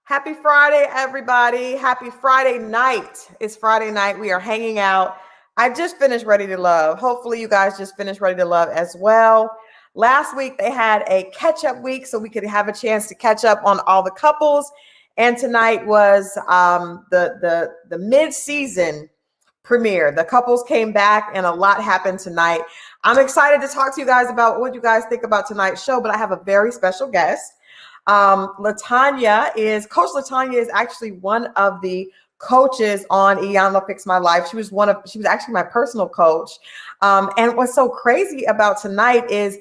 Happy Friday, everybody. Happy Friday night. It's Friday night. We are hanging out. I just finished Ready to Love. Hopefully, you guys just finished Ready to Love as well. Last week, they had a catch up week so we could have a chance to catch up on all the couples. And tonight was the mid season premiere. The couples came back and a lot happened tonight. I'm excited to talk to you guys about what you guys think about tonight's show, but I have a very special guest. Coach LaTonia is actually one of the coaches on Iyanla Fix My Life. She was actually my personal coach. And what's so crazy about tonight is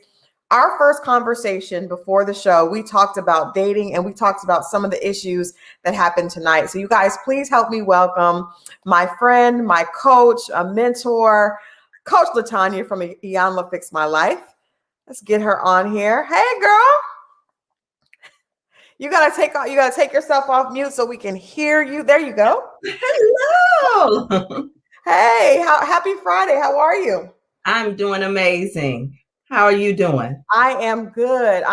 our first conversation before the show, we talked about dating and we talked about some of the issues that happened tonight. So you guys, please help me welcome my friend, my coach, a mentor, Coach LaTonia from Iyanla Fix My Life. Let's get her on here. Hey, girl. You gotta take yourself off mute so we can hear you. There you go. Hello. Hey, happy Friday. How are you? I'm doing amazing. How are you doing? I am good.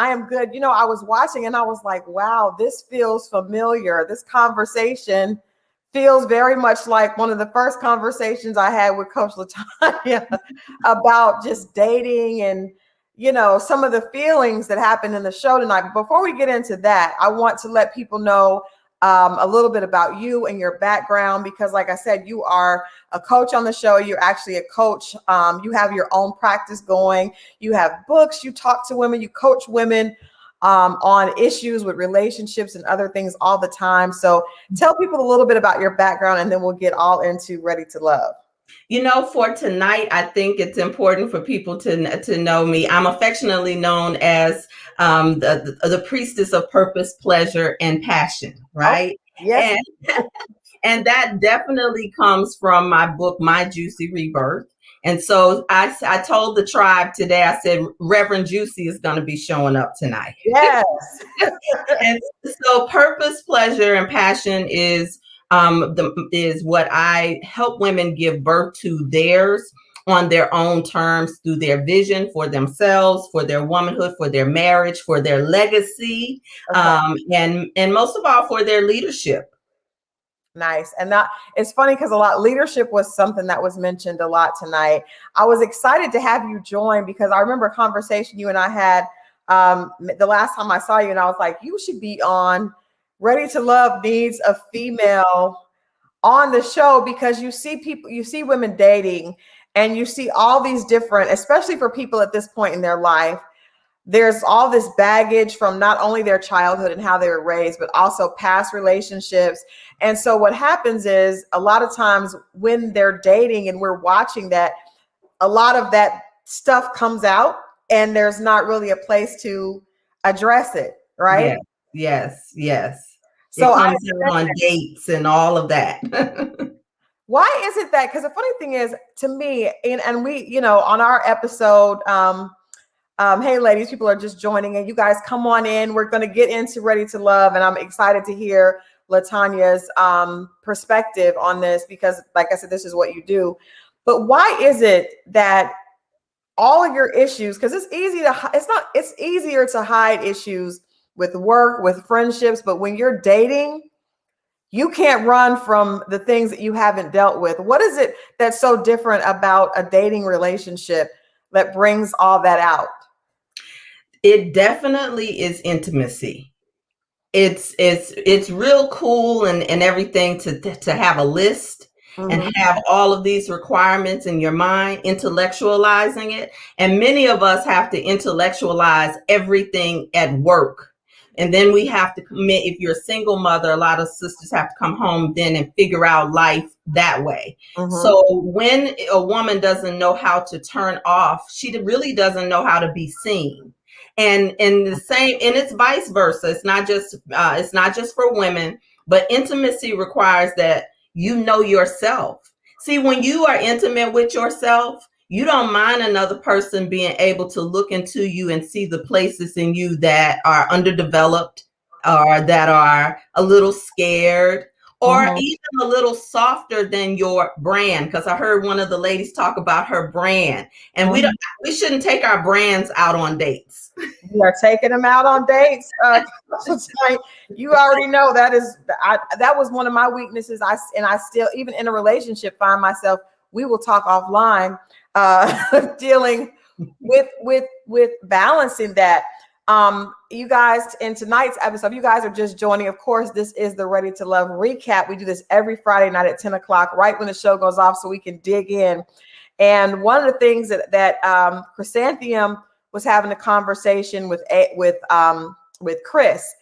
You know, I was watching and I was like, wow, this feels familiar. This conversation feels very much like one of the first conversations I had with Coach LaTonia about just dating and, you know, some of the feelings that happened in the show tonight. But before we get into that, I want to let people know a little bit about you and your background, because like I said, you are a coach on the show. You're actually a coach. You have your own practice going. You have books. You talk to women. You coach women on issues with relationships and other things all the time. So tell people a little bit about your background and then we'll get all into Ready to Love. You know, for tonight, I think it's important for people to know me. I'm affectionately known as the priestess of purpose, pleasure, and passion, right? Oh, yes. And that definitely comes from my book, My Juicy Rebirth. And so I told the tribe today, I said, Reverend Juicy is going to be showing up tonight. Yes. And so purpose, pleasure, and passion is what I help women give birth to theirs on their own terms through their vision for themselves, for their womanhood, for their marriage, for their legacy, and most of all for their leadership. Nice. And that it's funny because leadership was something that was mentioned a lot tonight. I was excited to have you join because I remember a conversation you and I had the last time I saw you, and I was like, you should be on Ready to Love needs a female on the show, because you see women dating and you see all these different, especially for people at this point in their life, there's all this baggage from not only their childhood and how they were raised, but also past relationships. And so what happens is a lot of times when they're dating and we're watching that, a lot of that stuff comes out and there's not really a place to address it, right? Yes. So it comes on dates and all of that. Why is it that? Because the funny thing is, to me, and we, you know, on our episode, hey ladies, people are just joining and you guys come on in. We're going to get into Ready to Love, and I'm excited to hear LaTonia's perspective on this, because like I said, this is what you do. But why is it that all of your issues, because it's easier to hide issues with work, with friendships, but when you're dating, you can't run from the things that you haven't dealt with. What is it that's so different about a dating relationship that brings all that out? It definitely is intimacy. It's real cool and everything to have a list and have all of these requirements in your mind, intellectualizing it. And many of us have to intellectualize everything at work. And then we have to commit. If you're a single mother, a lot of sisters have to come home then and figure out life that way. So when a woman doesn't know how to turn off, she really doesn't know how to be seen. And it's vice versa. It's not just for women, but intimacy requires that you know yourself. See, when you are intimate with yourself, you don't mind another person being able to look into you and see the places in you that are underdeveloped or that are a little scared or even a little softer than your brand. Because I heard one of the ladies talk about her brand, and we shouldn't take our brands out on dates. We are taking them out on dates. You already know that was one of my weaknesses. I still, even in a relationship, find myself. We will talk offline, dealing with balancing that. You guys, in tonight's episode, you guys are just joining. Of course, this is the Ready to Love recap. We do this every Friday night at 10 o'clock, right when the show goes off, so we can dig in. And one of the things that Chrysanthemum was having a conversation with Chris,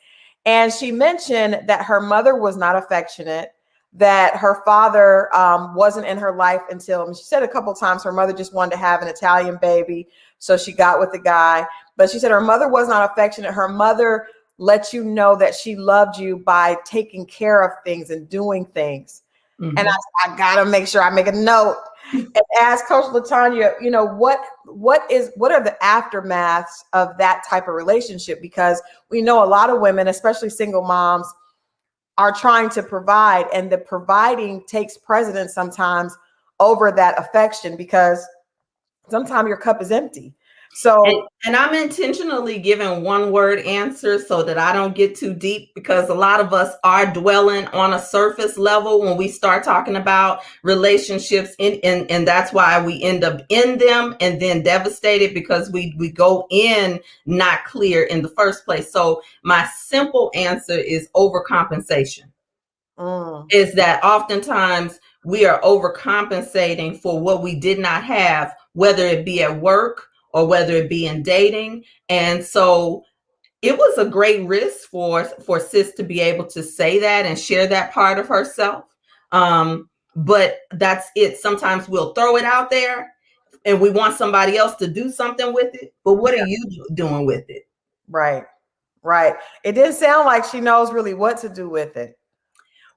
and she mentioned that her mother was not affectionate, that her father wasn't in her life until, she said a couple of times her mother just wanted to have an Italian baby, so she got with the guy. But she said her mother was not affectionate. Her mother let you know that she loved you by taking care of things and doing things. And I gotta make sure I make a note and ask Coach LaTonia, what are the aftermaths of that type of relationship? Because we know a lot of women, especially single moms, are trying to provide, and the providing takes precedence sometimes over that affection, because sometimes your cup is empty. So, and I'm intentionally giving one word answer so that I don't get too deep, because a lot of us are dwelling on a surface level when we start talking about relationships, and that's why we end up in them and then devastated, because we go in not clear in the first place. So my simple answer is overcompensation. Is that oftentimes we are overcompensating for what we did not have, whether it be at work or whether it be in dating. And so it was a great risk for sis to be able to say that and share that part of herself. But that's it. Sometimes we'll throw it out there and we want somebody else to do something with it. But what are you doing with it? Right. It didn't sound like she knows really what to do with it.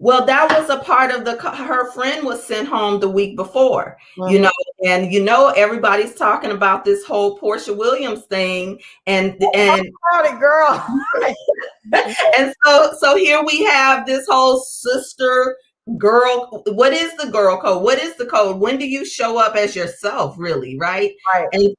Well, that was a part of her friend was sent home the week before, and everybody's talking about this whole Portia Williams thing, and girl. And so here we have this whole sister girl. What is the girl code? What is the code? When do you show up as yourself, really? Right. And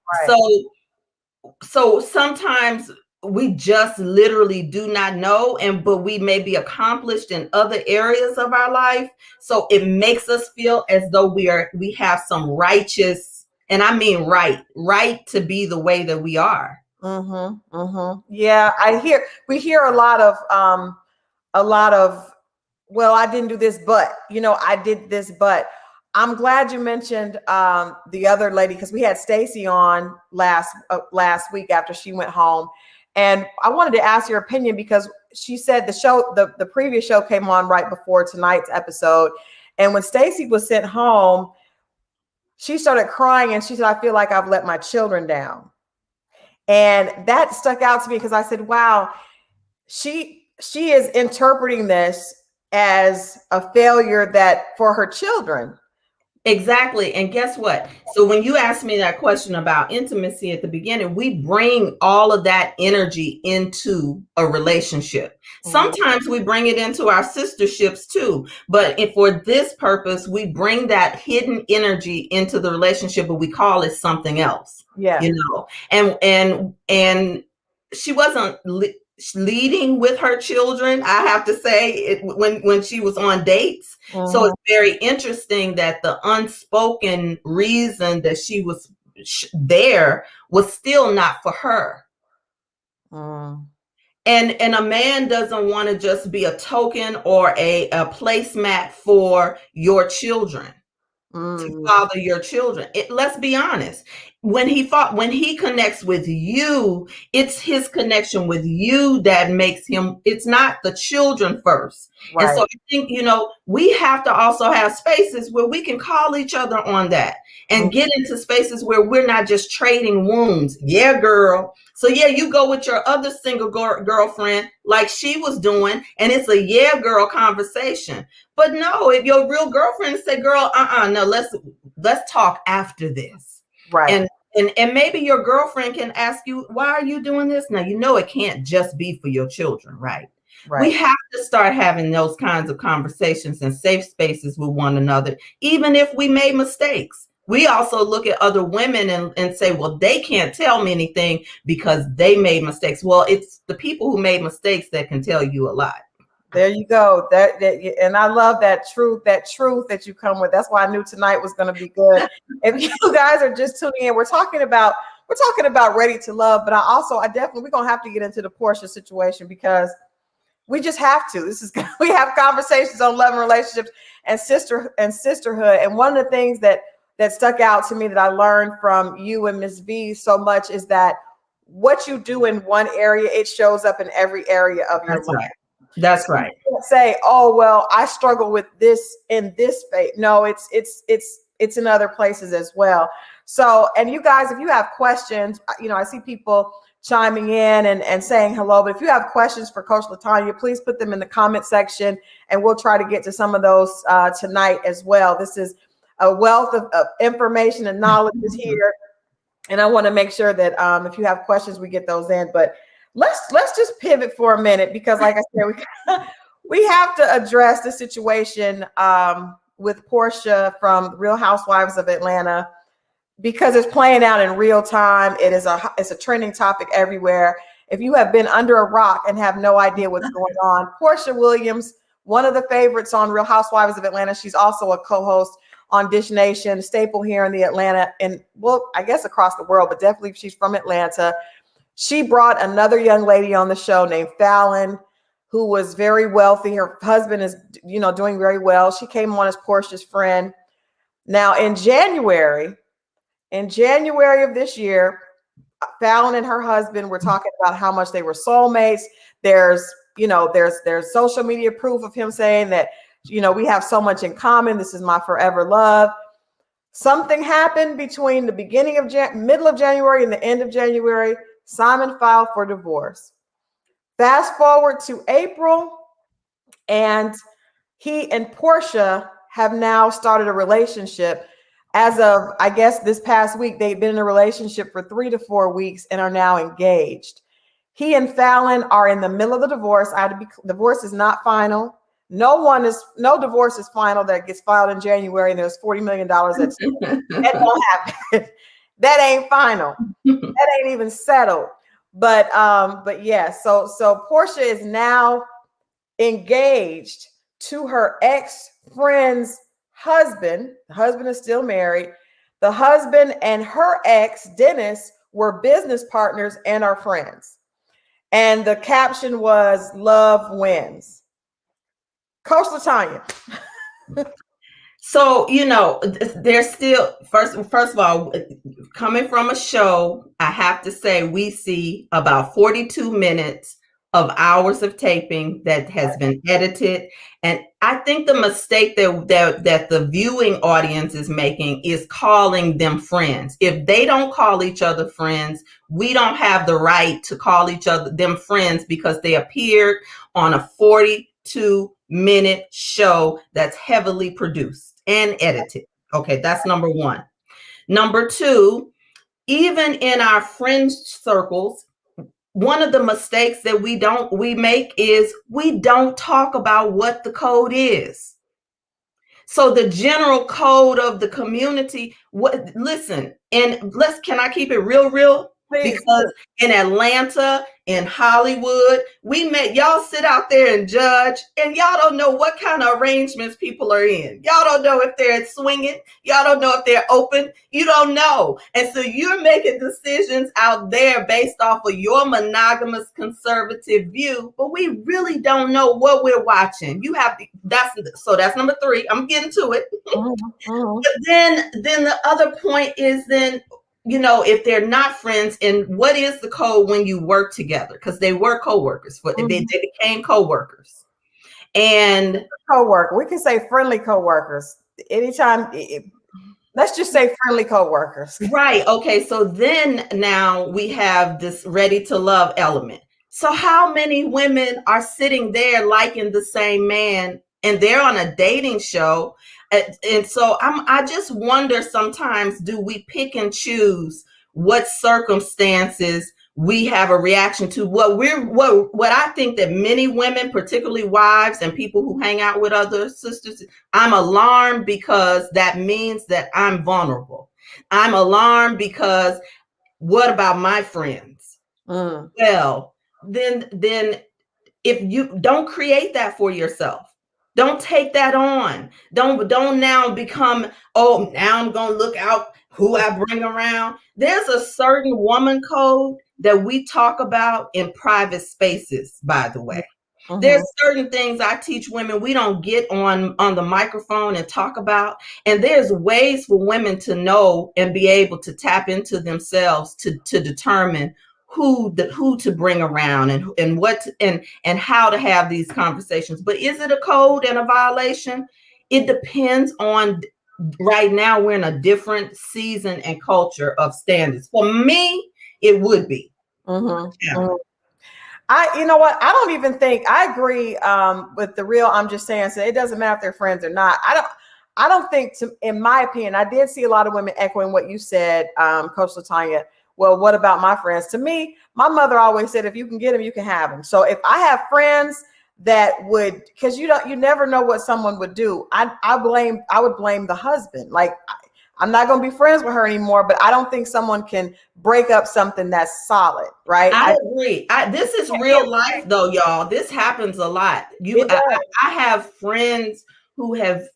so sometimes we just literally do not know, but we may be accomplished in other areas of our life. So it makes us feel as though we have some righteous, and I mean right to be the way that we are. Yeah, we hear a lot of, well, I didn't do this, but I did this, but I'm glad you mentioned the other lady, because we had Stacy on last week after she went home. And I wanted to ask your opinion, because she said the previous show came on right before tonight's episode. And when Stacy was sent home, she started crying and she said, I feel like I've let my children down. And that stuck out to me, because I said, wow, she is interpreting this as a failure for her children. Exactly. And guess what? So when you asked me that question about intimacy at the beginning, we bring all of that energy into a relationship. Sometimes we bring it into our sisterships too. But for this purpose, we bring that hidden energy into the relationship, but we call it something else. Yeah. And she wasn't leading with her children, I have to say, when she was on dates. So it's very interesting that the unspoken reason that she was there was still not for her. And a man doesn't want to just be a token or a placemat for your children, to father your children. Let's be honest. When he connects with you, it's his connection with you that makes him, it's not the children first. Right. And so I think, we have to also have spaces where we can call each other on that and get into spaces where we're not just trading wounds. Yeah, girl. So yeah, you go with your other single girlfriend like she was doing, and it's a yeah, girl conversation. But no, if your real girlfriend say, girl, no, let's talk after this. Right. And maybe your girlfriend can ask you, why are you doing this? Now, it can't just be for your children, right? Right. We have to start having those kinds of conversations and safe spaces with one another, even if we made mistakes. We also look at other women and say, well, they can't tell me anything because they made mistakes. Well, it's the people who made mistakes that can tell you a lot. There you go. And I love that truth that you come with. That's why I knew tonight was going to be good. If you guys are just tuning in, we're talking about ready to love, but we're going to have to get into the Portia situation because we just have to. We have conversations on love and relationships and sisterhood. And one of the things that stuck out to me that I learned from you and Ms. V so much is that what you do in one area, it shows up in every area of your life. Right. That's right. You can't say, oh, well, I struggle with this in this phase. No, it's in other places as well. So, and you guys, if you have questions, I see people chiming in and saying hello, but if you have questions for Coach LaTonia, please put them in the comment section and we'll try to get to some of those tonight as well. This is a wealth of information and knowledge is here. And I want to make sure that if you have questions, we get those in, but let's just pivot for a minute, because like I said, we have to address the situation with Portia from Real Housewives of Atlanta, because it's playing out in real time. It's a trending topic everywhere. If you have been under a rock and have no idea what's going on, Portia Williams, one of the favorites on Real Housewives of Atlanta. She's also a co-host on Dish Nation, staple here in the Atlanta, and well, I guess across the world, but definitely she's from Atlanta. She brought another young lady on the show named Fallon, who was very wealthy. Her husband is, doing very well. She came on as Portia's friend. Now in January of this year, Fallon and her husband were talking about how much they were soulmates. There's social media proof of him saying that, we have so much in common. This is my forever love. Something happened between the beginning of middle of January and the end of January. Simon filed for divorce. Fast forward to April, and he and Portia have now started a relationship. As of, I guess, this past week, they've been in a relationship for 3 to 4 weeks and are now engaged. He and Fallon are in the middle of the divorce. Divorce is not final. No divorce is final that gets filed in January and there's $40 million. That won't happen. That ain't final. That ain't even settled. But yeah, so Portia is now engaged to her ex-friend's husband. The husband is still married. The husband and her ex, Dennis, were business partners and are friends. And the caption was, "Love wins." Coach LaTonia. So, there's still, first of all, coming from a show, I have to say we see about 42 minutes of hours of taping that has been edited. And I think the mistake that the viewing audience is making is calling them friends. If they don't call each other friends, we don't have the right to call them friends because they appeared on a 42-minute show that's heavily produced and edited. Okay, that's number one. Number two, even in our friend circles, one of the mistakes that we make is we don't talk about what the code is. So the general code of the community, listen, and can I keep it real? Please. Because in Atlanta, in Hollywood, y'all sit out there and judge, and y'all don't know what kind of arrangements people are in. Y'all don't know if they're swinging. Y'all don't know if they're open. You don't know. And so you're making decisions out there based off of your monogamous conservative view, but we really don't know what we're watching. That's number three. I'm getting to it. But then the other point is then, if they're not friends, and what is the code when you work together? Because they were co-workers. They became co-workers. And co-worker, we can say friendly co-workers. Anytime, let's just say friendly co-workers. Right. Okay. So then now we have this ready to love element. So how many women are sitting there liking the same man and they're on a dating show? And so I just wonder sometimes, do we pick and choose what circumstances we have a reaction to what I think that many women, particularly wives and people who hang out with other sisters, I'm alarmed because that means that I'm vulnerable. I'm alarmed because what about my friends? Well, then if you don't create that for yourself, don't take that on. Don't now become, oh, now I'm going to look out who I bring around. There's a certain woman code that we talk about in private spaces, by the way. There's certain things I teach women we don't get on the microphone and talk about. And there's ways for women to know and be able to tap into themselves to determine who to bring around and what and how to have these conversations. But is it a code and a violation? It depends on. Right now we're in a different season and culture of standards. For me, it would be. You know what? I don't even think I agree with the real. I'm just saying, so it doesn't matter if they're friends or not. I don't think, in my opinion, I did see a lot of women echoing what you said, Coach LaTonia. Well, what about my friends? To me, my mother always said, if you can get them, you can have them. So if I have friends that would, because you never know what someone would do. I would blame the husband. Like, I'm not going to be friends with her anymore, but I don't think someone can break up something that's solid, right? I agree. This is real life, though, y'all. This happens a lot. I have friends who have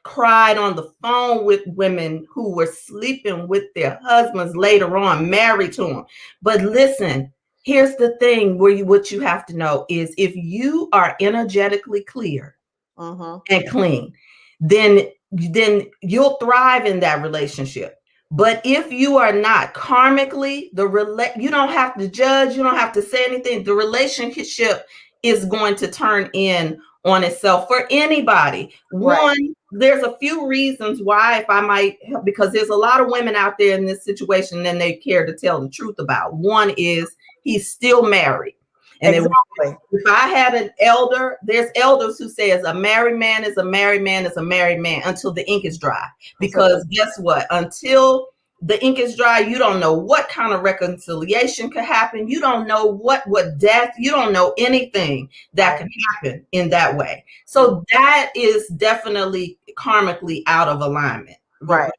cried on the phone with women who were sleeping with their husbands later on, married to them. But listen, here's the thing: what you have to know is if you are energetically clear and clean, then you'll thrive in that relationship. But if you are not karmically, you don't have to judge, you don't have to say anything. The relationship is going to turn in on itself for anybody. Right. One, there's a few reasons why, if I might, because there's a lot of women out there in this situation and they care to tell the truth about. One is he's still married. And exactly. If I had an elder, there's elders who says a married man is a married man is a married man until the ink is dry. Because guess what? Until the ink is dry, you don't know what kind of reconciliation could happen. You don't know what death, you don't know anything that can happen in that way. So that is definitely karmically out of alignment. Right.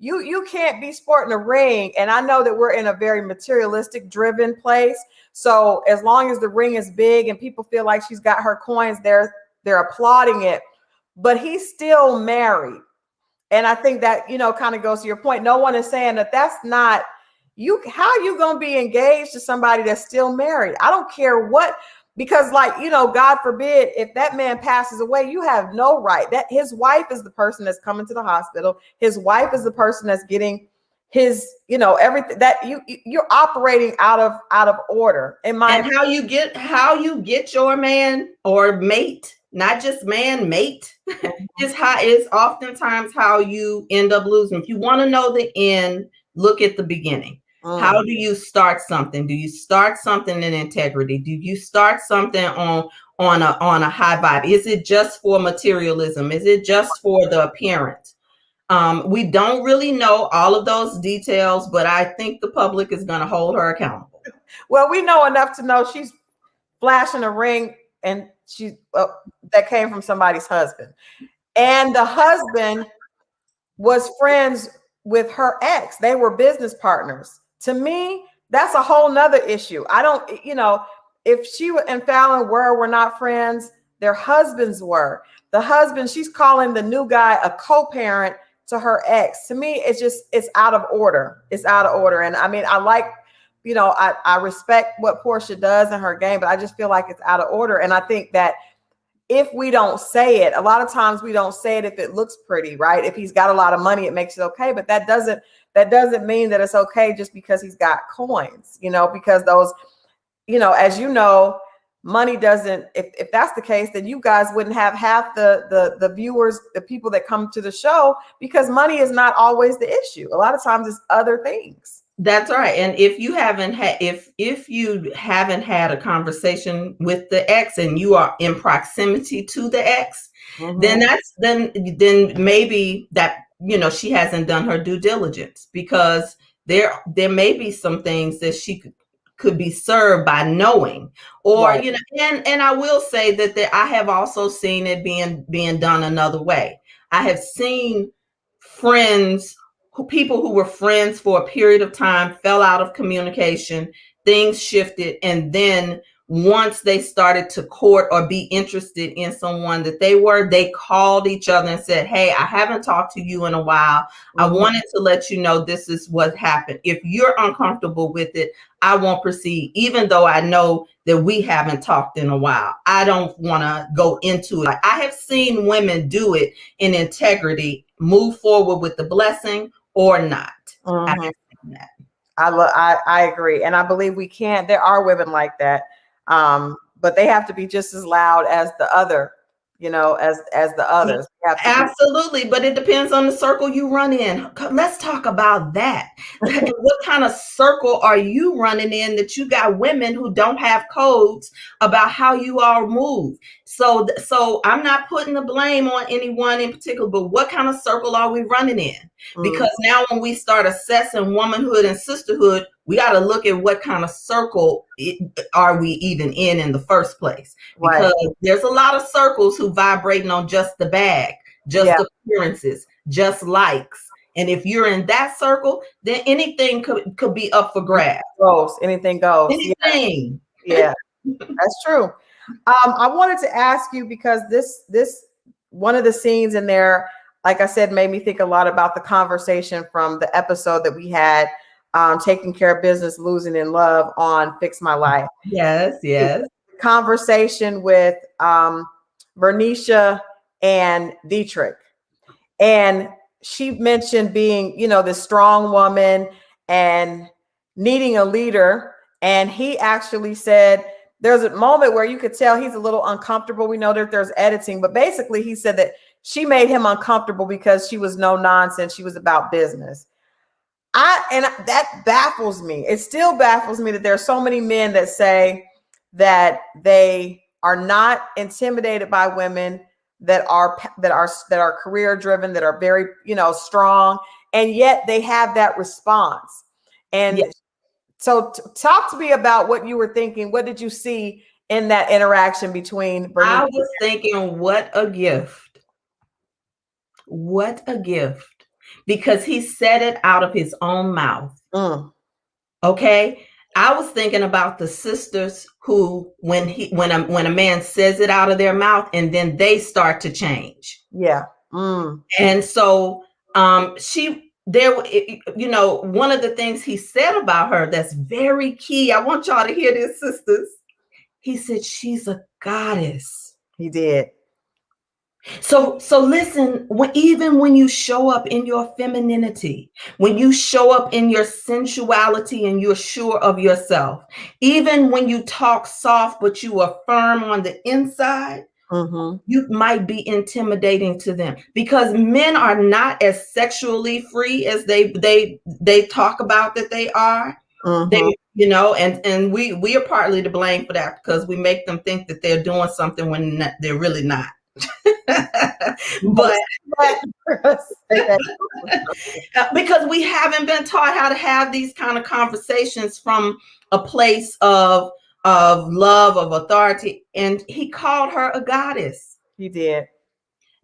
You can't be sporting a ring. And I know that we're in a very materialistic driven place. So as long as the ring is big and people feel like she's got her coins, they're applauding it. But he's still married. And I think that, kind of goes to your point. No one is saying that that's not you. How are you going to be engaged to somebody that's still married? I don't care what, because God forbid, if that man passes away, you have no right. That his wife is the person that's coming to the hospital. His wife is the person that's getting his, everything that you're operating out of order. And how you get your man or mate, not just man, mate, is oftentimes how you end up losing. If you want to know the end, look at the beginning. How do you start something? Do you start something in integrity? Do you start something on a high vibe? Is it just for materialism? Is it just for the appearance? We don't really know all of those details, but I think the public is going to hold her accountable. Well, we know enough to know she's flashing a ring, and that came from somebody's husband, and the husband was friends with her ex. They were business partners. To me, that's a whole nother issue. I don't, if she and Fallon were not friends, their husbands were. The husband, she's calling the new guy a co-parent to her ex. To me, it's out of order. It's out of order. And I mean, I like, I respect what Portia does in her game, but I just feel like it's out of order. And I think that if we don't say it, a lot of times we don't say it if it looks pretty, right? If he's got a lot of money, it makes it okay. But that doesn't mean that it's okay just because he's got coins, because those, as money doesn't, if that's the case, then you guys wouldn't have half the viewers, the people that come to the show, because money is not always the issue. A lot of times it's other things. That's right. And if you haven't had a conversation with the ex and you are in proximity to the ex, then maybe that, she hasn't done her due diligence, because there may be some things that she could be served by knowing, or Right. and I will say that I have also seen it being done another way. I have seen friends people who were friends for a period of time fell out of communication, things shifted, and then once they started to court or be interested in someone that they called each other and said, hey, I haven't talked to you in a while. I wanted to let you know this is what happened. If you're uncomfortable with it, I won't proceed, even though I know that we haven't talked in a while. I don't want to go into it. I have seen women do it in integrity, move forward with the blessing or not. I have seen that. I agree, and I believe we can. There are women like that, but they have to be just as loud as the other, as the others. Absolutely, but it depends on the circle you run in. Let's talk about that. What kind of circle are you running in that you got women who don't have codes about how you all move? So I'm not putting the blame on anyone in particular, but what kind of circle are we running in? Because now when we start assessing womanhood and sisterhood, we got to look at what kind of circle are we even in the first place. Because there's a lot of circles who vibrating on just the bag, just appearances, just likes. And if you're in that circle, then anything could be up for grabs. Anything goes. Anything. Yeah, that's true. I wanted to ask you, because this one of the scenes in there, like I said, made me think a lot about the conversation from the episode that we had, Taking Care of Business, Losing in Love, on Fix My Life. Yes. Conversation with Vernisha and Dietrich. And she mentioned being, this strong woman and needing a leader. And he actually said there's a moment where you could tell he's a little uncomfortable. We know that there's editing, but basically he said that she made him uncomfortable because she was no nonsense. She was about business. And that baffles me. It still baffles me that there are so many men that say that they are not intimidated by women that are career driven, that are very, strong, and yet they have that response. And so talk to me about what you were thinking. What did you see in that interaction between Bernice? I was thinking, what a gift. What a gift. Because he said it out of his own mouth. Okay. I was thinking about the sisters who, when a man says it out of their mouth, and then they start to change. Yeah. And so one of the things he said about her that's very key. I want y'all to hear this, sisters. He said she's a goddess. He did. So listen, even when you show up in your femininity, when you show up in your sensuality and you're sure of yourself, even when you talk soft, but you are firm on the inside, you might be intimidating to them, because men are not as sexually free as they talk about that they are. They, and we are partly to blame for that, because we make them think that they're doing something when they're really not. but because we haven't been taught how to have these kind of conversations from a place of love, of authority. And he called her a goddess. He did.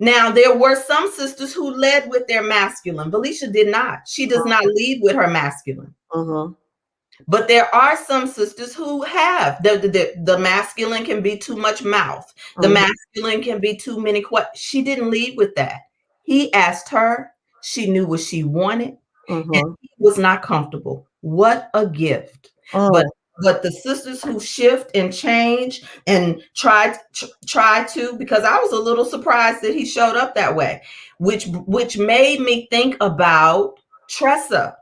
Now, there were some sisters who led with their masculine. Felicia did not. She does not lead with her masculine. But there are some sisters who have the masculine can be too much mouth. The masculine can be too many questions. She didn't lead with that. He asked her. She knew what she wanted, and he was not comfortable. What a gift! But the sisters who shift and change and try to, because I was a little surprised that he showed up that way, which made me think about Tressa.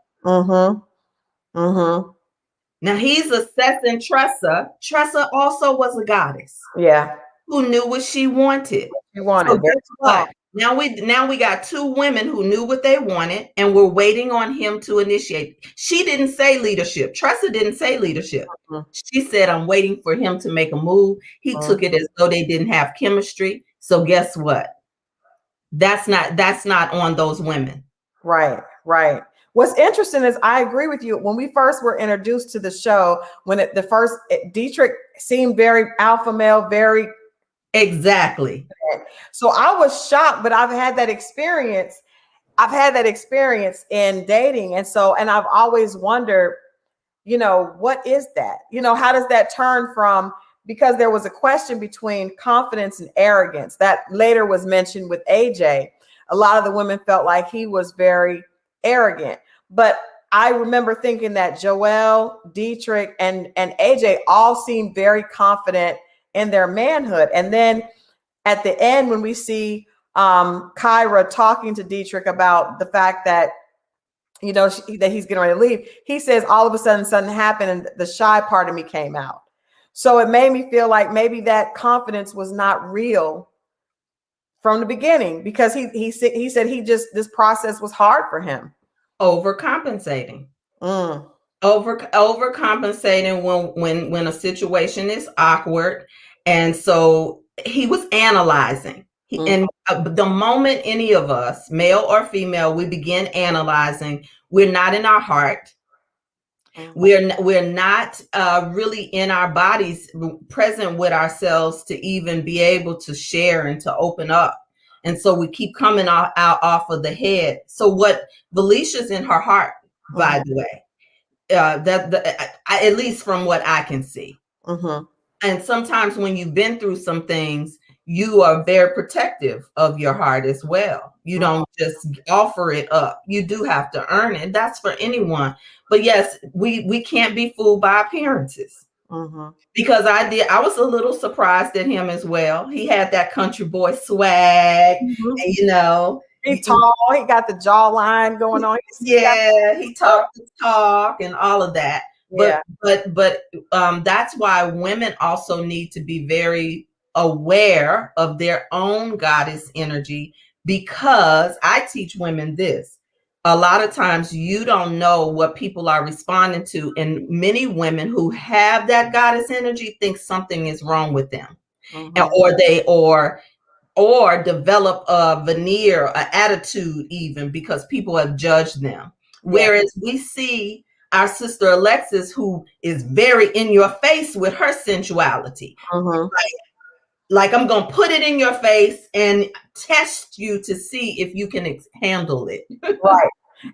Now he's assessing Tressa. Tressa also was a goddess. Yeah. Who knew what she wanted. So guess what? Now we got two women who knew what they wanted and were waiting on him to initiate. She didn't say leadership. Tressa didn't say leadership. She said, I'm waiting for him to make a move. He took it as though they didn't have chemistry. So guess what? That's not on those women. Right. What's interesting is I agree with you. When we first were introduced to the show, Dietrich seemed very alpha male, very exactly. So I was shocked, but I've had that experience. I've had that experience in dating, and I've always wondered, what is that? How does that turn from? Because there was a question between confidence and arrogance that later was mentioned with AJ. A lot of the women felt like he was very arrogant, but I remember thinking that Joel, Dietrich, and AJ all seemed very confident in their manhood. And then at the end, when we see Kyra talking to Dietrich about the fact that that he's getting ready to leave, he says all of a sudden something happened and the shy part of me came out. So it made me feel like maybe that confidence was not real from the beginning, because he said this process was hard for him. Overcompensating. Overcompensating when a situation is awkward. And so he was analyzing. And the moment any of us, male or female, we begin analyzing, we're not in our heart. We're not really in our bodies, present with ourselves to even be able to share and to open up. And so we keep coming out off of the head. So what Felicia's in her heart, by the way, at least from what I can see. And sometimes when you've been through some things, you are very protective of your heart as well. You don't just offer it up. You do have to earn it. That's for anyone. But yes, we can't be fooled by appearances. Because I was a little surprised at him as well. He had that country boy swag, and he's tall. He got the jawline going on. He talked the talk and all of that. But that's why women also need to be very aware of their own goddess energy, because I teach women this. A lot of times you don't know what people are responding to, and many women who have that goddess energy think something is wrong with them, or develop a veneer, an attitude, even because people have judged them. Whereas we see our sister Alexis, who is very in your face with her sensuality. Like I'm going to put it in your face and test you to see if you can handle it. Right.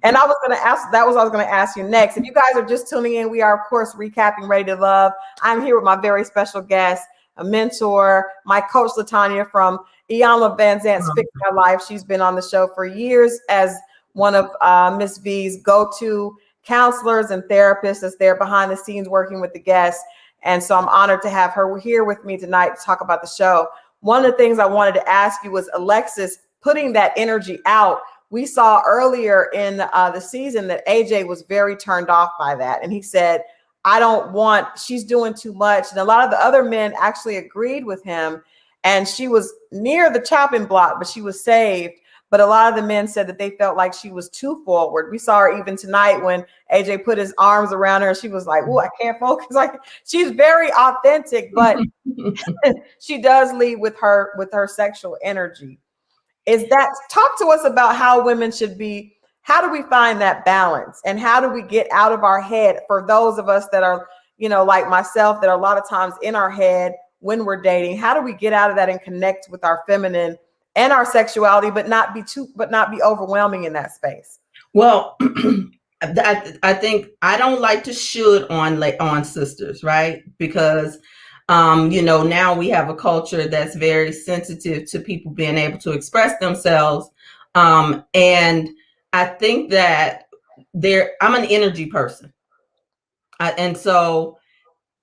And I was going to ask, that was what I was going to ask you next. If you guys are just tuning in, we are, of course, recapping Ready to Love. I'm here with my very special guest, a mentor, my coach, LaTonia from Iyanla Van Zant's Fix My Life. She's been on the show for years as one of Miss V's go-to counselors and therapists that's there behind the scenes working with the guests. And so I'm honored to have her here with me tonight to talk about the show. One of the things I wanted to ask you was Alexis putting that energy out. We saw earlier in the season that AJ was very turned off by that. And he said, she's doing too much. And a lot of the other men actually agreed with him. And she was near the chopping block, but she was saved. But a lot of the men said that they felt like she was too forward. We saw her even tonight when AJ put his arms around her and she was like, "Oh, I can't focus." Like, she's very authentic, but she does lead with her sexual energy. Talk to us about how women should be. How do we find that balance, and how do we get out of our head for those of us that are, like myself, that are a lot of times in our head when we're dating? How do we get out of that and connect with our feminine and our sexuality, but not be overwhelming in that space? Well, I think I don't like to should on sisters, right? Because now we have a culture that's very sensitive to people being able to express themselves. And I think that I'm an energy person. And so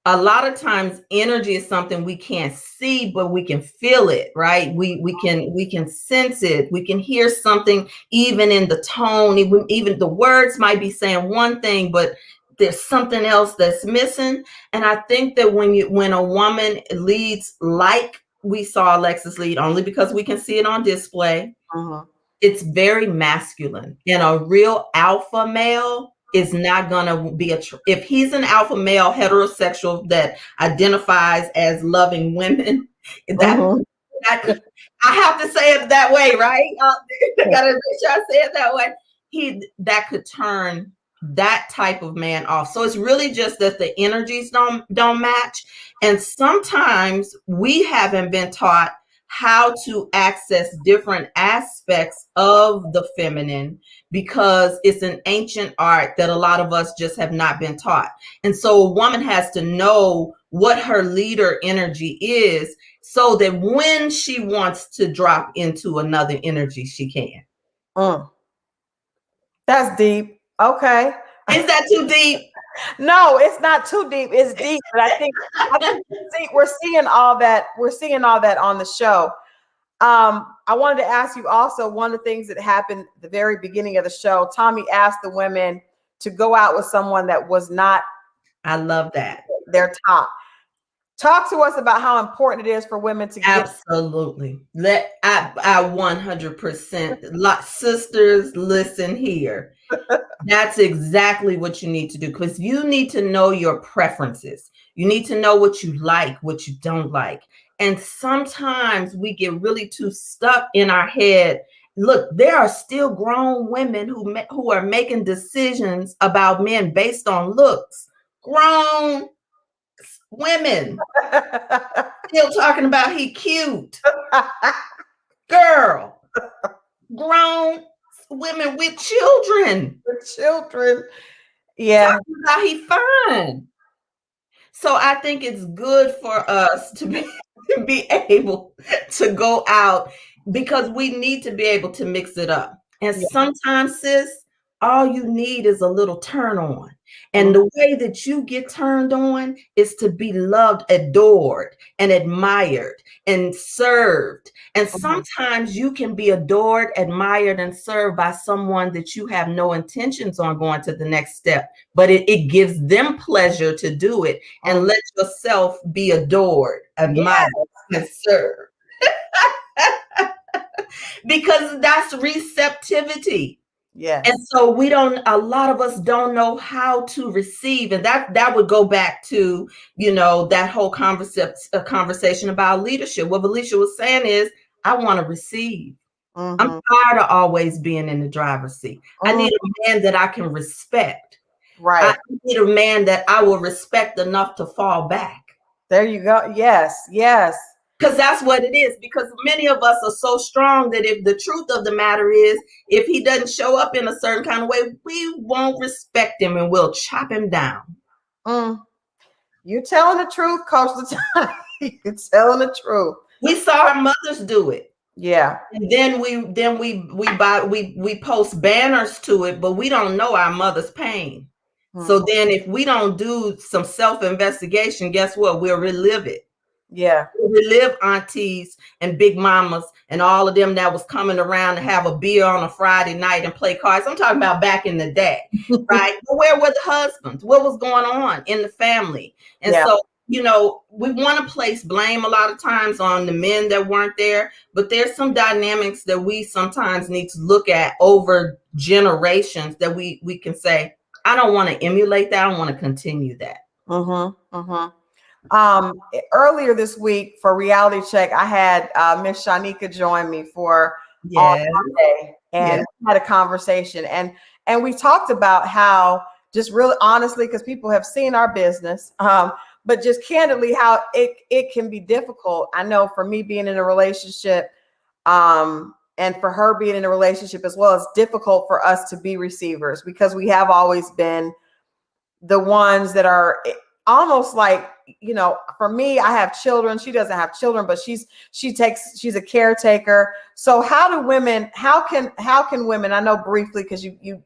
a lot of times energy is something we can't see, but we can feel it, right? We can sense it. We can hear something even in the tone, even the words might be saying one thing, but there's something else that's missing. And I think that when a woman leads like we saw Alexis lead, only because we can see it on display, it's very masculine. And a real alpha male is not going to be if he's an alpha male heterosexual that identifies as loving women, I have to say it that way, right? I gotta make sure I say it that way. that could turn that type of man off. So it's really just that the energies don't match. And sometimes we haven't been taught how to access different aspects of the feminine, because it's an ancient art that a lot of us just have not been taught. And so a woman has to know what her leader energy is, so that when she wants to drop into another energy, she can. That's deep. Okay. Is that too deep? No, it's not too deep. It's deep, but I think we're seeing all that. We're seeing all that on the show. I wanted to ask you also, one of the things that happened at the very beginning of the show, Tommy asked the women to go out with someone that was not. I love that. Their top. Talk to us about how important it is for women to absolutely. I 100%. Sisters, listen here. That's exactly what you need to do, because you need to know your preferences. You need to know what you like, what you don't like. And sometimes we get really too stuck in our head. Look, there are still grown women who are making decisions about men based on looks. Grown women still talking about he cute. Girl, grown women with children. Yeah. Talking about he fine. So I think it's good for us to be able to go out, because we need to be able to mix it up. And sometimes, sis, all you need is a little turn on. And the way that you get turned on is to be loved, adored, and admired, and served. And sometimes you can be adored, admired, and served by someone that you have no intentions on going to the next step, but it gives them pleasure to do it. And let yourself be adored, admired, and served. Because that's receptivity. Yes. And so a lot of us don't know how to receive. And that would go back to, that whole conversation about leadership. What Alicia was saying is, I want to receive. I'm tired of always being in the driver's seat. I need a man that I can respect. Right. I need a man that I will respect enough to fall back. There you go. Yes. Yes. Because that's what it is. Because many of us are so strong that if the truth of the matter is, if he doesn't show up in a certain kind of way, we won't respect him and we'll chop him down. You're telling the truth, Coach LaTonia. You're telling the truth. We saw our mothers do it. Yeah. And then we post banners to it, but we don't know our mother's pain. So then if we don't do some self-investigation, guess what? We'll relive it. Yeah. We relive aunties and big mamas and all of them that was coming around to have a beer on a Friday night and play cards. I'm talking about back in the day, right? But where were the husbands? What was going on in the family? And so, we want to place blame a lot of times on the men that weren't there, but there's some dynamics that we sometimes need to look at over generations that we can say, I don't want to emulate that. I want to continue that. Earlier this week for Reality Check, I had Miss Shanika join me for all day, and we had a conversation, and we talked about how, just really honestly, because people have seen our business, but just candidly, how it can be difficult. I know for me being in a relationship, and for her being in a relationship as well, it's difficult for us to be receivers, because we have always been the ones that are almost like, for me, I have children. She doesn't have children, but she's a caretaker. So how can women, I know briefly, because you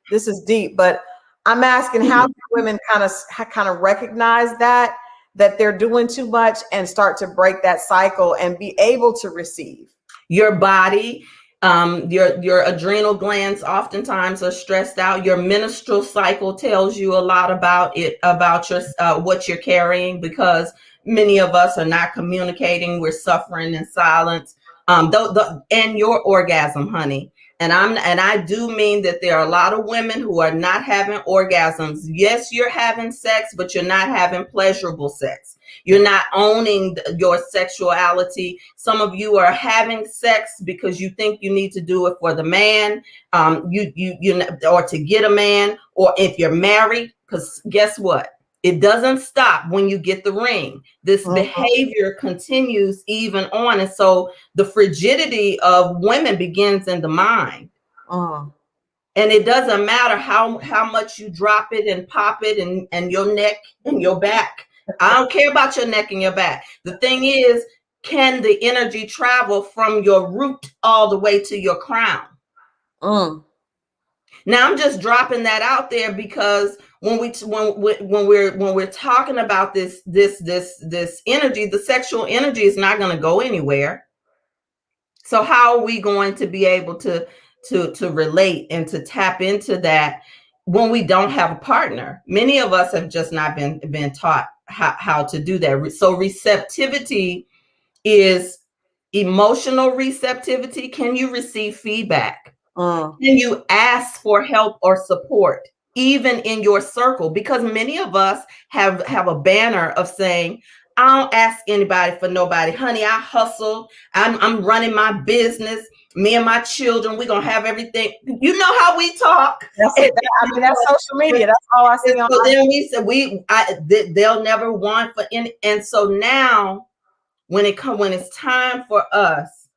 this is deep, but I'm asking, how can women kind of recognize that they're doing too much and start to break that cycle and be able to receive? Your body, your adrenal glands oftentimes are stressed out. Your menstrual cycle tells you a lot about your what you're carrying, because many of us are not communicating. We're suffering in silence. And your orgasm, honey. And I do mean that there are a lot of women who are not having orgasms. Yes, you're having sex, but you're not having pleasurable sex. You're not owning your sexuality. Some of you are having sex because you think you need to do it for the man, or to get a man, or if you're married, because guess what? It doesn't stop when you get the ring. This behavior continues even on. And so the frigidity of women begins in the mind. And it doesn't matter how much you drop it and pop it and your neck and your back. I don't care about your neck and your back. The thing is, can the energy travel from your root all the way to your crown? Now I'm just dropping that out there because when we're talking about this energy, the sexual energy is not going to go anywhere. So how are we going to be able to relate and to tap into that when we don't have a partner? Many of us have just not been taught how to do that. So receptivity is emotional receptivity. Can you receive feedback? Can you ask for help or support, even in your circle? Because many of us have a banner of saying, I don't ask anybody for nobody. Honey, I hustle. I'm running my business. Me and my children, we're going to have everything. You know how we talk. That's it. I mean, that's social media. That's all I see. So then we said, they'll never want for any. And so now when it's time for us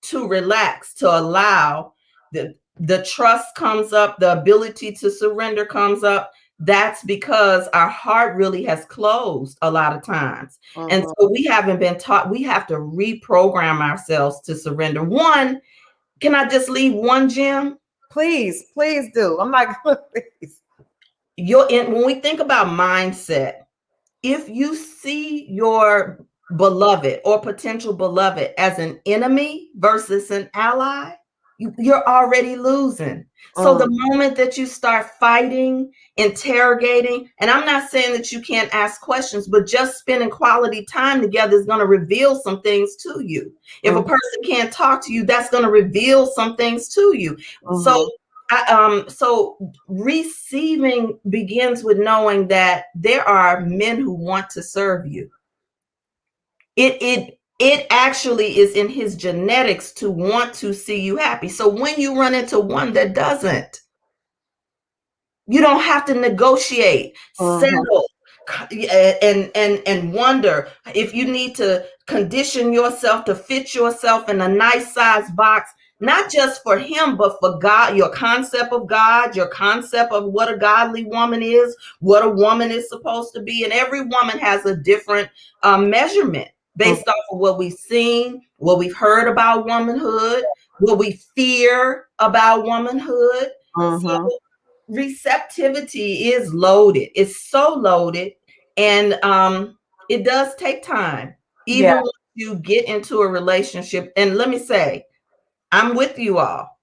to relax, to allow, the trust comes up, the ability to surrender comes up. That's because our heart really has closed a lot of times. And so we haven't been taught. We have to reprogram ourselves to surrender. One, can I just leave one gem? Please do. I'm like, please. When we think about mindset, if you see your beloved or potential beloved as an enemy versus an ally, you're already losing. So the moment that you start fighting, interrogating, and I'm not saying that you can't ask questions, but just spending quality time together is going to reveal some things to you. If a person can't talk to you, that's going to reveal some things to you. So receiving begins with knowing that there are men who want to serve you. It actually is in his genetics to want to see you happy. So when you run into one that doesn't, you don't have to negotiate, settle, and wonder if you need to condition yourself to fit yourself in a nice size box, not just for him, but for God, your concept of God, your concept of what a godly woman is, what a woman is supposed to be. And every woman has a different measurement based off of what we've seen, what we've heard about womanhood, what we fear about womanhood. So receptivity is loaded. It's so loaded. And it does take time, even when you get into a relationship. And let me say, I'm with you all.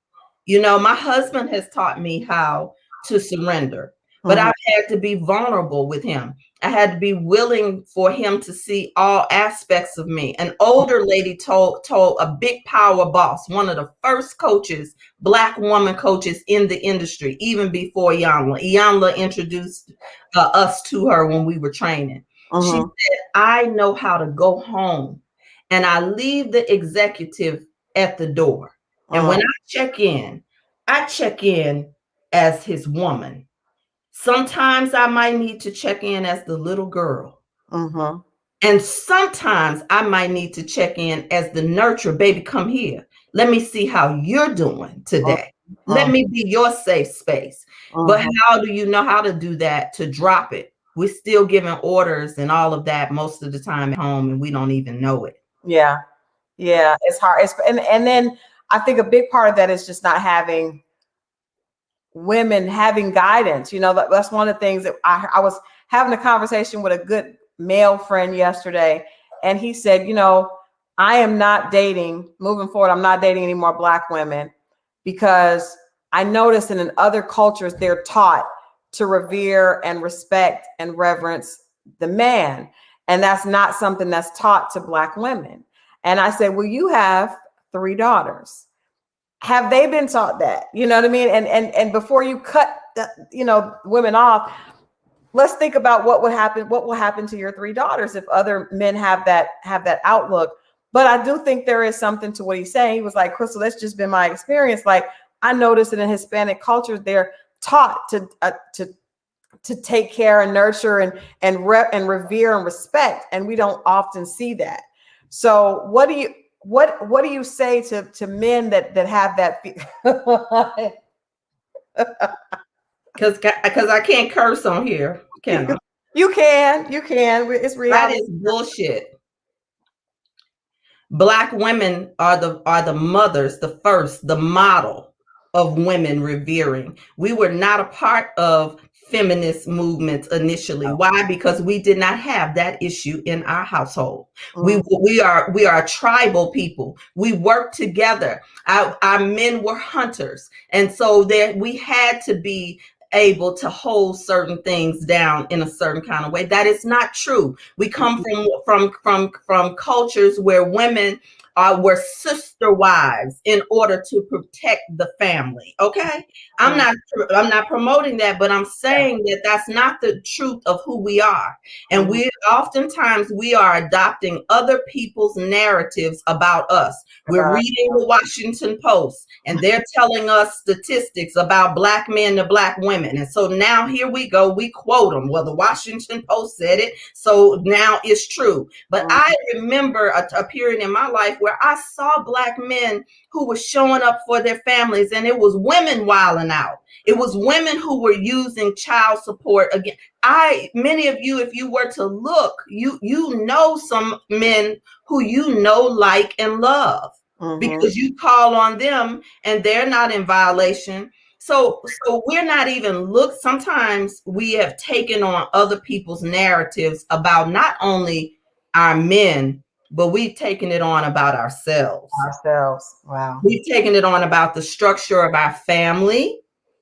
You know, my husband has taught me how to surrender, but I've had to be vulnerable with him. I had to be willing for him to see all aspects of me. An older lady told a big power boss, one of the first coaches, Black woman coaches in the industry, even before Iyanla. Iyanla introduced us to her when we were training. She said, I know how to go home and I leave the executive at the door. And when I check in as his woman. Sometimes I might need to check in as the little girl. And sometimes I might need to check in as the nurturer. Baby, come here. Let me see how you're doing today. Let me be your safe space. But how do you know how to do that, to drop it? We're still giving orders and all of that most of the time at home, and we don't even know it. Yeah, it's hard. And then I think a big part of that is just not having women having guidance. You know, that's one of the things that I was having a conversation with a good male friend yesterday, and he said, you know, I am not dating, moving forward, I'm not dating any more Black women because I noticed in other cultures, they're taught to revere and respect and reverence the man. And that's not something that's taught to Black women. And I said, well, you have 3 daughters. Have they been taught that? You know what I mean? And before you cut the, women off, let's think about what will happen to your three daughters if other men have that outlook. But I do think there is something to what he's saying. He was like, Crystal, that's just been my experience. Like, I noticed that in Hispanic cultures, they're taught to take care and nurture and revere and respect, and we don't often see that. So what do you say to men that have that? Because I can't curse on here, can I? You can. It's That reality. is bullshit. Black women are the mothers, the model of women revering. We were not a part of feminist movements initially. Why? Because we did not have that issue in our household. We are a tribal people. We work together. Our men were hunters, and so there we had to be able to hold certain things down in a certain kind of way. That is not true. We come from cultures where women were sister wives in order to protect the family. Okay, I'm not promoting that, but I'm saying that that's not the truth of who we are, and we oftentimes we are adopting other people's narratives about us. We're reading the Washington Post, and they're telling us statistics about Black men to Black women, and so now here we go. We quote them. Well, the Washington Post said it, so now it's true. But I remember a period in my life where I saw Black men who were showing up for their families, and it was women wilding out. It was women who were using child support again. Many of you, if you were to look, you know some men who you know, like, and love because you call on them and they're not in violation. So we're not even sometimes we have taken on other people's narratives about not only our men, but we've taken it on about ourselves. Wow. We've taken it on about the structure of our family.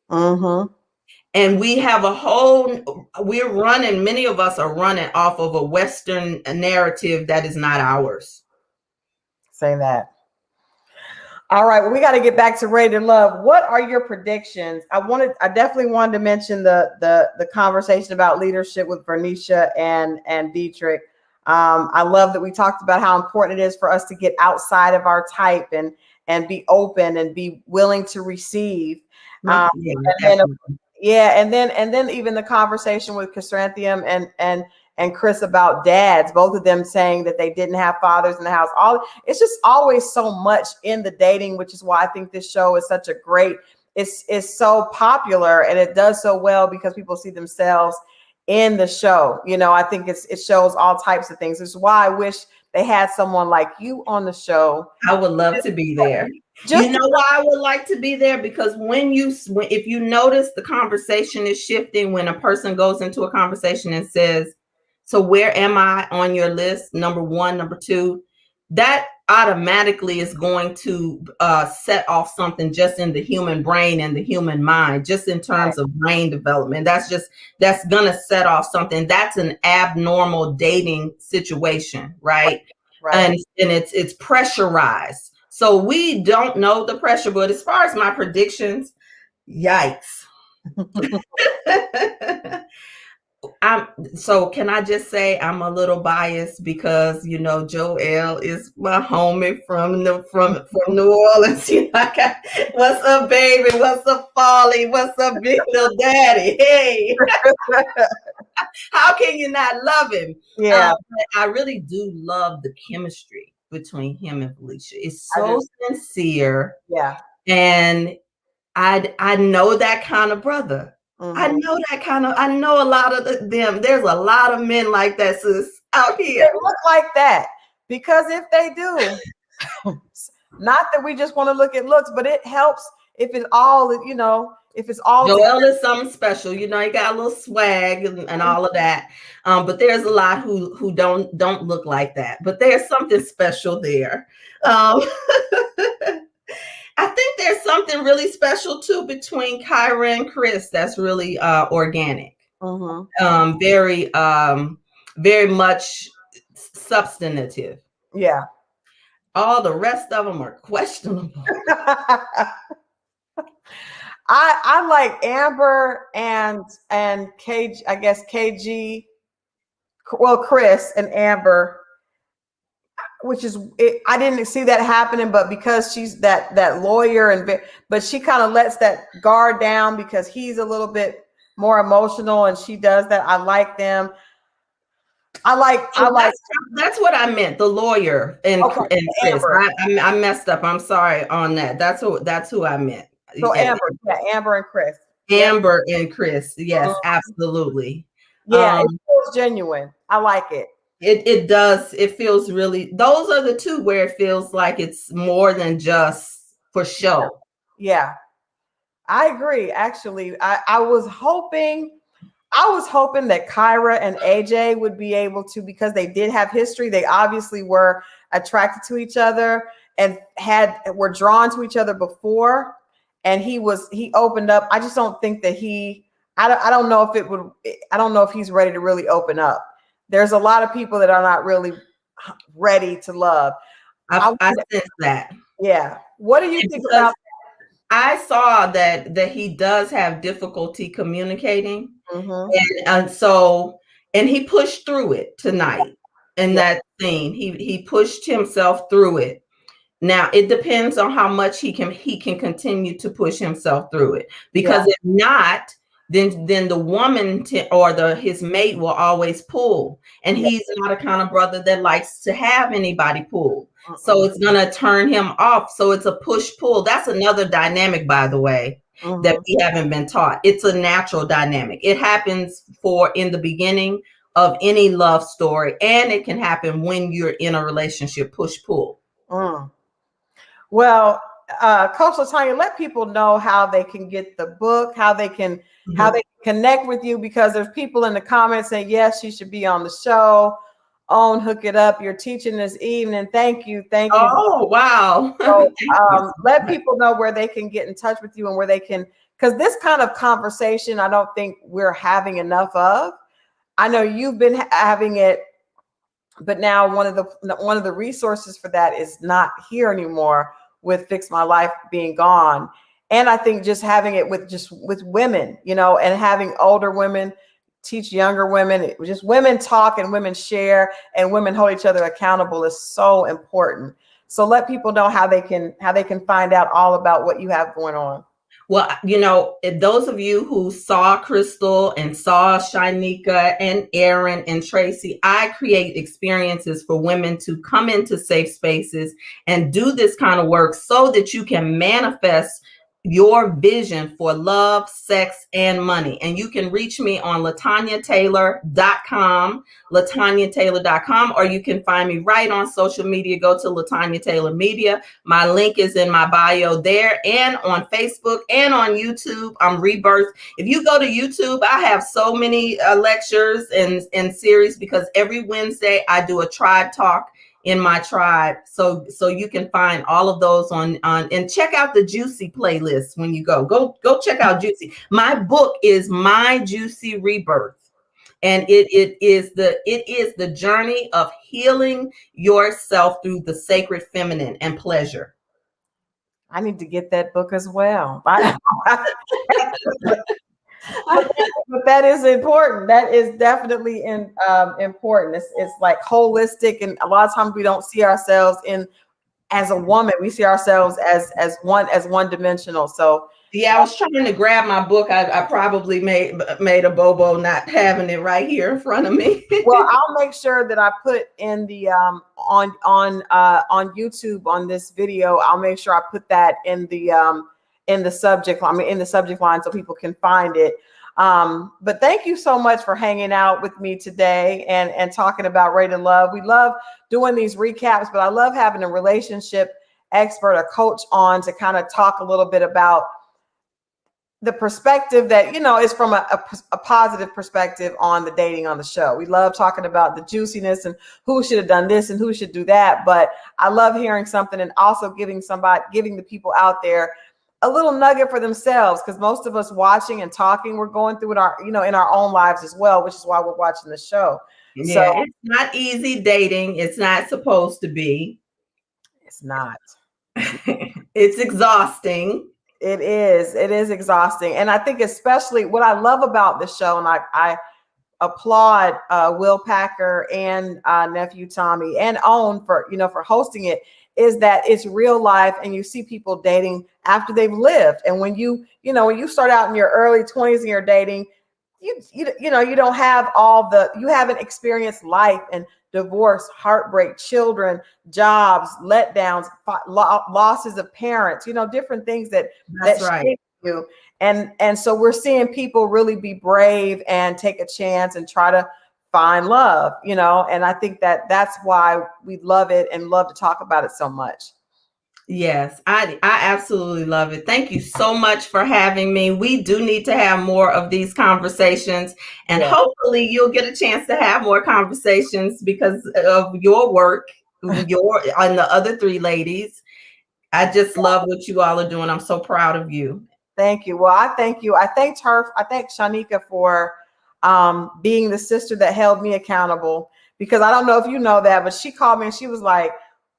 And we have many of us are running off of a Western narrative that is not ours. Say that. All right, well, we got to get back to Ready to Love. What are your predictions? I definitely wanted to mention the conversation about leadership with Vernisha and Dietrich. I love that we talked about how important it is for us to get outside of our type and be open and be willing to receive. And then even the conversation with Chrysanthemum and Chris about dads, both of them saying that they didn't have fathers in the house. It's just always so much in the dating, which is why I think this show is such a great, it's so popular and it does so well because people see themselves in the show. You know, I think it shows all types of things. This is why I wish they had someone like you on the show. I would love to be there. You know why I would like to be there? Because if you notice the conversation is shifting when a person goes into a conversation and says, so where am I on your list? Number one, number two, that automatically is going to set off something just in the human brain and the human mind, just in terms of brain development. That's going to set off something. That's an abnormal dating situation, right? And it's pressurized. So we don't know the pressure, but as far as my predictions, yikes. So can I just say I'm a little biased because Joel is my homie from New Orleans. What's up, baby? What's up, Folly? What's up, big little daddy? Hey, how can you not love him? Yeah, I really do love the chemistry between him and Felicia. It's so sincere. Yeah, and I know that kind of brother. I know a lot of them. There's a lot of men like that, sis, out here. They look like that because if they do, not that we just want to look at looks, but it helps if it's all, if it's all. Joel is something special. He got a little swag and all of that. But there's a lot who don't look like that. But there's something special there. I think there's something really special too between Kyra and Chris that's really organic. Very very much substantive. Yeah. All the rest of them are questionable. I like Amber and KG, I guess KG, well, Chris and Amber, which is I didn't see that happening, but because she's that lawyer but she kind of lets that guard down because he's a little bit more emotional and she does that. I like them. That's what I meant. The lawyer and Chris. I messed up. I'm sorry on that. That's who I meant. So Amber and Chris. Amber and Chris. Yes, absolutely. Yeah, it feels genuine. I like it. It does. It feels really. Those are the two where it feels like it's more than just for show. Yeah, I agree. Actually, I was hoping that Kyra and AJ would be able to, because they did have history. They obviously were attracted to each other and were drawn to each other before. And he opened up. I just don't think that I don't know if he's ready to really open up. There's a lot of people that are not really ready to love. I sense that. Yeah. What do you think about that? I saw that he does have difficulty communicating. And so he pushed through it tonight in that scene. He pushed himself through it. Now it depends on how much he can continue to push himself through it, because if not, then the woman or his mate will always pull, and he's not a kind of brother that likes to have anybody pull. So it's gonna turn him off. So it's a push-pull. That's another dynamic, by the way, that we haven't been taught. It's a natural dynamic. It happens in the beginning of any love story, and it can happen when you're in a relationship, push-pull. Well, Coach LaTonia, let people know how they can get the book, how they can connect with you, because there's people in the comments saying, yes, she should be on the show. Hook it up. You're teaching this evening. Thank you. Oh, wow. So, let people know where they can get in touch with you and where they can, because this kind of conversation, I don't think we're having enough of. I know you've been having it, but now one of the resources for that is not here anymore, with Fix My Life being gone. And I think just having it with women, and having older women teach younger women, just women talk and women share and women hold each other accountable is so important. So let people know how they can find out all about what you have going on. Well, those of you who saw Crystal and saw Shanika and Aaron and Tracy, I create experiences for women to come into safe spaces and do this kind of work so that you can manifest your vision for love, sex, and money. And you can reach me on LaToniaTaylor.com, LaToniaTaylor.com, or you can find me right on social media. Go to LaTonia Taylor Media. My link is in my bio there, and on Facebook and on YouTube. I'm Rebirth. If you go to YouTube, I have so many lectures and series, because every Wednesday I do a tribe talk in my tribe. So you can find all of those on and check out the Juicy playlist when you go check out Juicy. My book is My Juicy Rebirth. And it is the journey of healing yourself through the sacred feminine and pleasure. I need to get that book as well. But that is important. That is definitely important. It's like holistic, and a lot of times we don't see ourselves as a woman. We see ourselves as one dimensional. So yeah, I was trying to grab my book. I probably made a bobo not having it right here in front of me. Well, I'll make sure that I put in the on YouTube on this video. I'll make sure I put that in the subject line so people can find it. But thank you so much for hanging out with me today and talking about Ready to Love. We love doing these recaps, but I love having a relationship expert, a coach on to kind of talk a little bit about the perspective that, is from a positive perspective on the dating on the show. We love talking about the juiciness and who should have done this and who should do that. But I love hearing something and also giving the people out there a little nugget for themselves, because most of us watching and talking, we're going through it in our own lives as well, which is why we're watching the show. Yeah, so it's not easy dating. It's not supposed to be. It's not. It's exhausting. It is. It is exhausting. And I think especially what I love about the show, and I applaud Will Packer and nephew Tommy and Owen for, for hosting it, is that it's real life and you see people dating after they've lived. And when when you start out in your early 20s and you're dating, you don't have you haven't experienced life and divorce, heartbreak, children, jobs, letdowns, losses of parents, different things that That's right. shape you. And so we're seeing people really be brave and take a chance and try to find love, and I think that that's why we love it and love to talk about it so much. Yes, I absolutely love it. Thank you so much for having me. We do need to have more of these conversations, and Yeah. hopefully you'll get a chance to have more conversations because of your work, your and the other three ladies. I just love what you all are doing. I'm so proud of you. Thank you. Well, I thank you. I thanked her. I thank Shanika for being the sister that held me accountable, because I don't know if you know that, but she called me and she was like,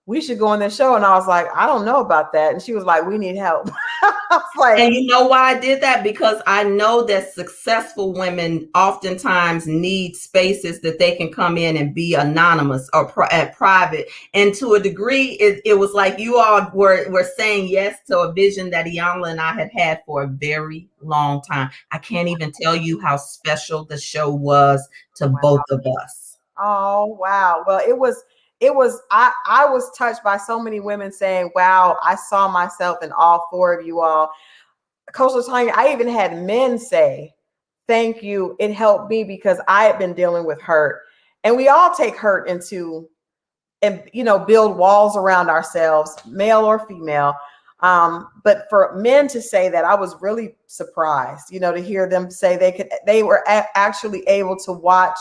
we should go on this show. And I was like, I don't know about that. And she was like, we need help. I was like, And you know why I did that? Because I know that successful women oftentimes need spaces that they can come in and be anonymous or private. And to a degree, it was like you all were saying yes to a vision that Iyanla and I had for a very long time. I can't even tell you how special the show was to both of us. Oh, wow. Well, I was touched by so many women saying, wow, I saw myself in all four of you all. Coach LaTonia, I even had men say, thank you. It helped me because I had been dealing with hurt. And we all take hurt and build walls around ourselves, male or female. But for men to say that, I was really surprised, to hear them say they were actually able to watch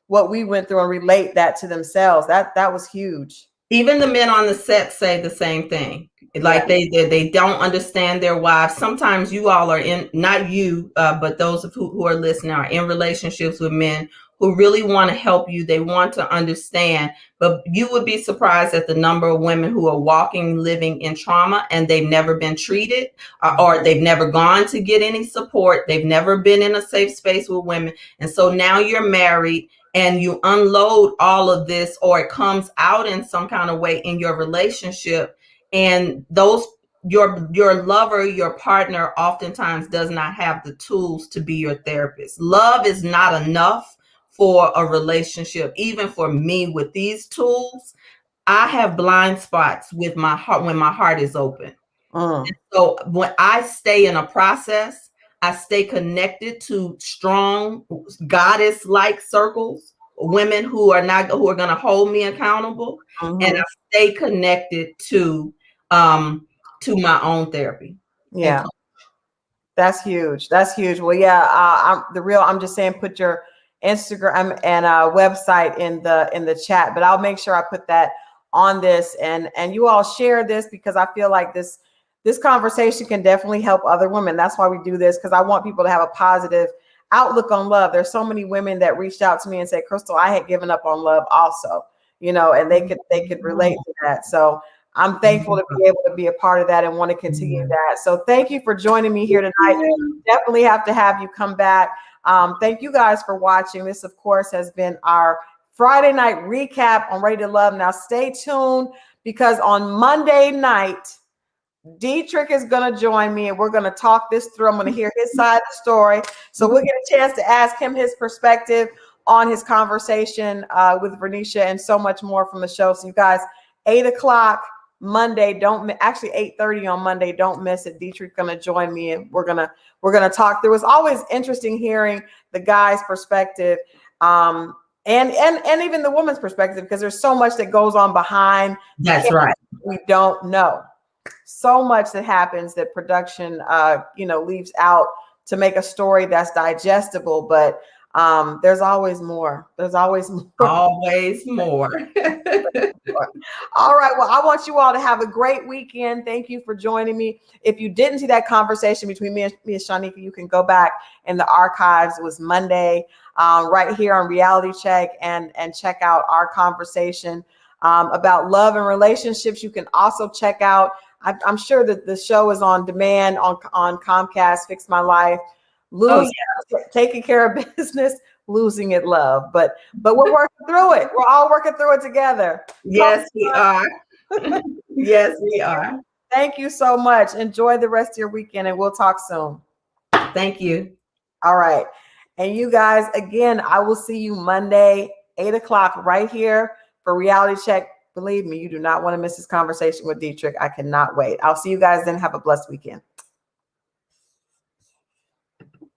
what we went through and relate that to themselves. That was huge. Even the men on the set say the same thing. Like they don't understand their wives. Sometimes you all are in, not you, but those of who are listening are in relationships with men who really want to help you. They want to understand, but you would be surprised at the number of women who are walking, living in trauma, and they've never been treated, or they've never gone to get any support. They've never been in a safe space with women. And so now you're married and you unload all of this, or it comes out in some kind of way in your relationship, and your lover, your partner oftentimes does not have the tools to be your therapist. Love is not enough for a relationship. Even for me, with these tools, I have blind spots with my heart when my heart is open. So when I stay in a process, I stay connected to strong goddess-like circles, women who are going to hold me accountable, and I stay connected to my own therapy. Yeah, that's huge. That's huge. Well, yeah, I'm just saying, put your Instagram and website in the chat, but I'll make sure I put that on this, and you all share this, because I feel like this conversation can definitely help other women. That's why we do this, because I want people to have a positive outlook on love. There's so many women that reached out to me and said, Crystal, I had given up on love also, and they could relate to that. So I'm thankful to be able to be a part of that and want to continue that. So thank you for joining me here tonight. Definitely have to have you come back. Thank you guys for watching. This, of course, has been our Friday night recap on Ready to Love. Now stay tuned, because on Monday night, Dietrich is going to join me and we're going to talk this through. I'm going to hear his side of the story. So we'll get a chance to ask him his perspective on his conversation with Vernisha and so much more from the show. So you guys, 8:00 Monday, actually 8:30 on Monday, don't miss it. Dietrich's going to join me and we're going to talk. There was always interesting hearing the guy's perspective and even the woman's perspective, because there's so much that goes on behind. That's right. We don't know. So much that happens that production, leaves out to make a story that's digestible. But there's always more. There's always more. Always more. All right. Well, I want you all to have a great weekend. Thank you for joining me. If you didn't see that conversation between me and Shanika, you can go back in the archives. It was Monday, right here on Reality Check, and check out our conversation about love and relationships. You can also check out I'm sure that the show is on demand on Comcast. Fix My Life. Taking care of business, losing it love. But we're working through it. We're all working through it together. Yes, we are. Yes, we are. Thank you so much. Enjoy the rest of your weekend, and we'll talk soon. Thank you. All right. And you guys, again, I will see you Monday, 8 o'clock right here for Reality Check. Believe me, you do not want to miss this conversation with Dietrich. I cannot wait. I'll see you guys then. Have a blessed weekend.